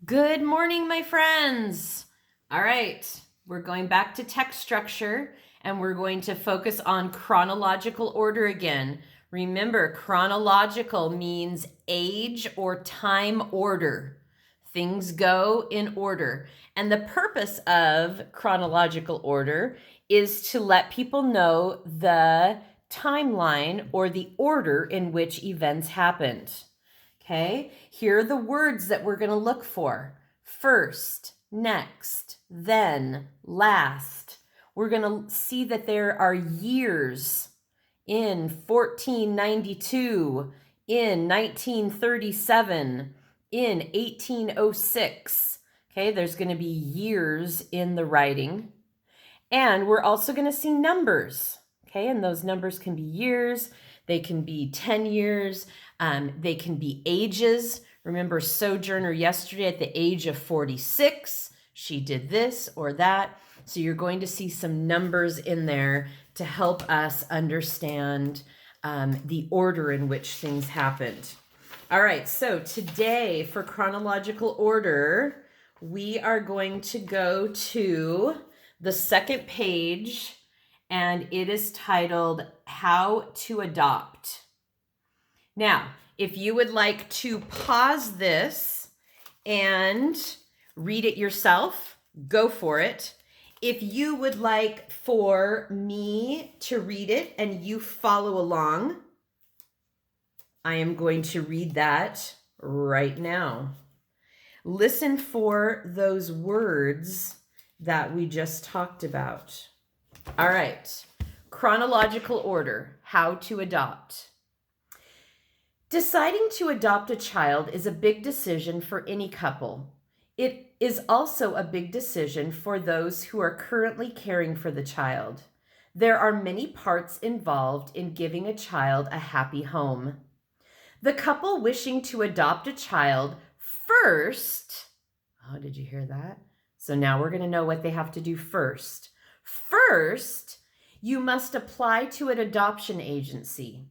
Good morning, my friends. All right, we're going back to text structure and we're going to focus on chronological order again. Remember, chronological means age or time order. Things go in order. And the purpose of chronological order is to let people know the timeline or the order in which events happened. Okay, here are the words that we're going to look for. First, next, then, last. We're going to see that there are years in 1492, in 1937, in 1806. Okay, there's going to be years in the writing. And we're also going to see numbers. Okay, and those numbers can be years, they can be 10 years, they can be ages. Remember Sojourner yesterday at the age of 46, she did this or that. So you're going to see some numbers in there to help us understand the order in which things happened. All right, so today for chronological order, we are going to go to the second page, and it is titled How to Adopt. Now, if you would like to pause this and read it yourself, go for it. If you would like for me to read it and you follow along, I am going to read that right now. Listen for those words that we just talked about. All right, chronological order, how to adopt. Deciding to adopt a child is a big decision for any couple. It is also a big decision for those who are currently caring for the child. There are many parts involved in giving a child a happy home. The couple wishing to adopt a child first, oh, did you hear that? So now we're going to know what they have to do first. First, you must apply to an adoption agency.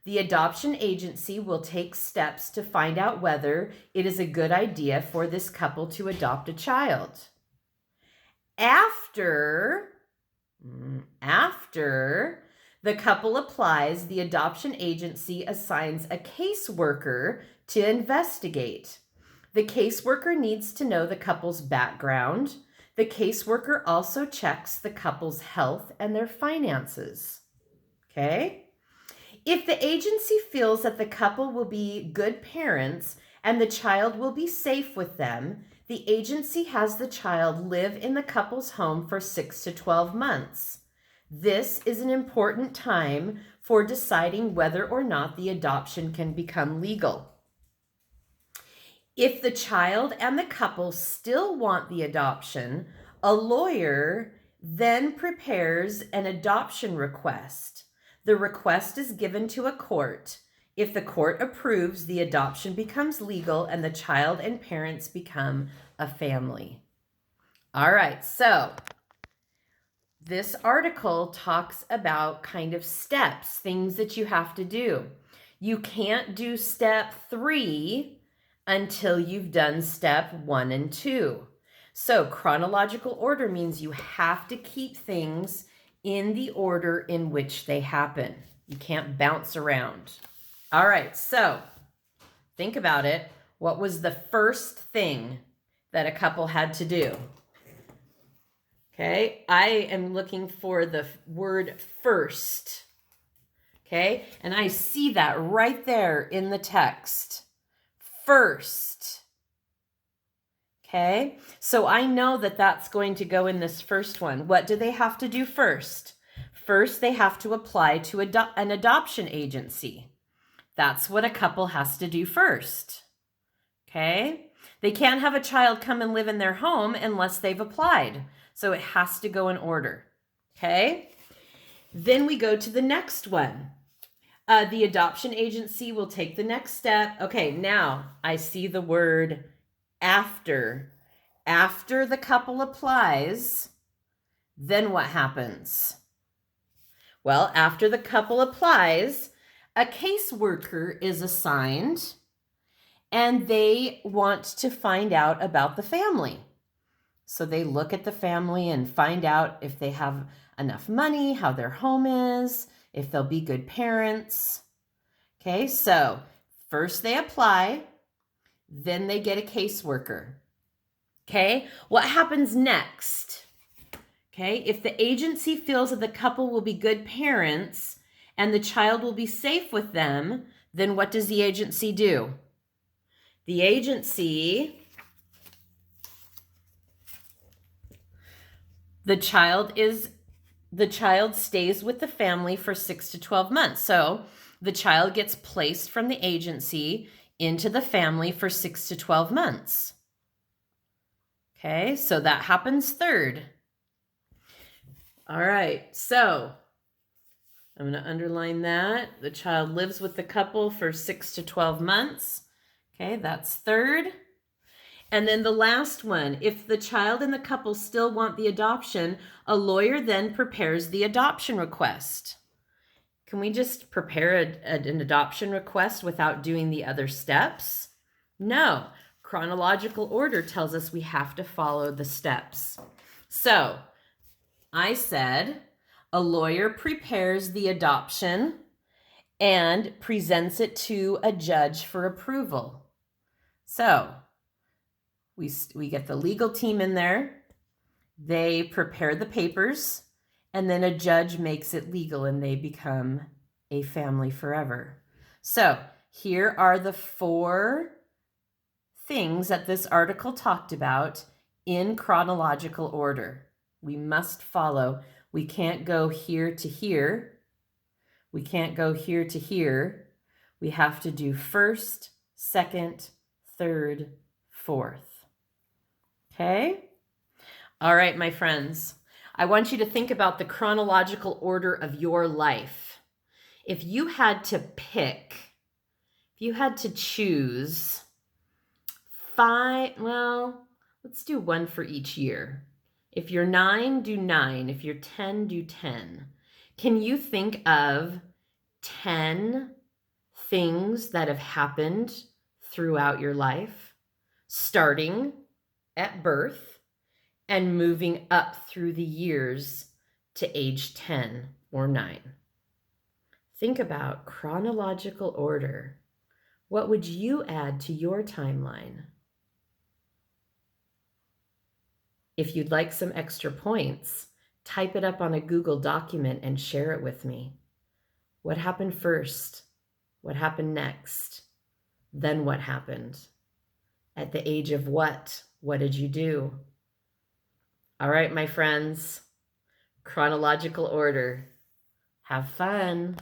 The adoption agency will take steps to find out whether it is a good idea for this couple to adopt a child. After the couple applies, the adoption agency assigns a caseworker to investigate. The caseworker needs to know the couple's background. The caseworker also checks the couple's health and their finances. Okay? If the agency feels that the couple will be good parents and the child will be safe with them, the agency has the child live in the couple's home for 6 to 12 months. This is an important time for deciding whether or not the adoption can become legal. If the child and the couple still want the adoption, a lawyer then prepares an adoption request. The request is given to a court. If the court approves, the adoption becomes legal and the child and parents become a family. All right, so this article talks about kind of steps, things that you have to do. You can't do step 3 until you've done step 1 and 2. So chronological order means you have to keep things in the order in which they happen. You can't bounce around. All right, so think about it. What was the first thing that a couple had to do? Okay, I am looking for the word first. Okay, and I see that right there in the text. First. Okay, so I know that that's going to go in this first one. What do they have to do first? First, they have to apply to an adoption agency. That's what a couple has to do first. Okay, they can't have a child come and live in their home unless they've applied. So it has to go in order. Okay, then we go to the next one. The adoption agency will take the next step. Okay, now I see the word after. After the couple applies, then what happens? Well, after the couple applies, a caseworker is assigned, and they want to find out about the family. So they look at the family and find out if they have enough money, how their home is, if they'll be good parents. Okay, so first they apply, then they get a caseworker. Okay, what happens next? Okay, if the agency feels that the couple will be good parents and the child will be safe with them, then what does the agency do? The agency, the child stays with the family for 6 to 12 months. So the child gets placed from the agency into the family for 6 to 12 months. Okay, so that happens third. All right, so I'm going to underline that. The child lives with the couple for 6 to 12 months. Okay, that's third. And then the last one, if the child and the couple still want the adoption, a lawyer then prepares the adoption request. Can we just prepare an adoption request without doing the other steps? No. Chronological order tells us we have to follow the steps. So I said a lawyer prepares the adoption and presents it to a judge for approval. So we get the legal team in there, they prepare the papers, and then a judge makes it legal and they become a family forever. So here are the 4 things that this article talked about in chronological order. We must follow. We can't go here to here. We can't go here to here. We have to do first, second, third, fourth. Okay? All right, my friends. I want you to think about the chronological order of your life. If you had to pick, if you had to choose 5, well, let's do 1 for each year. If you're 9, do 9. If you're 10, do 10. Can you think of 10 things that have happened throughout your life, starting at birth and moving up through the years to age 10 or 9? Think about chronological order. What would you add to your timeline? If you'd like some extra points, type it up on a Google document and share it with me. What happened first? What happened next? Then what happened? At the age of what? What did you do? All right, my friends, chronological order. Have fun.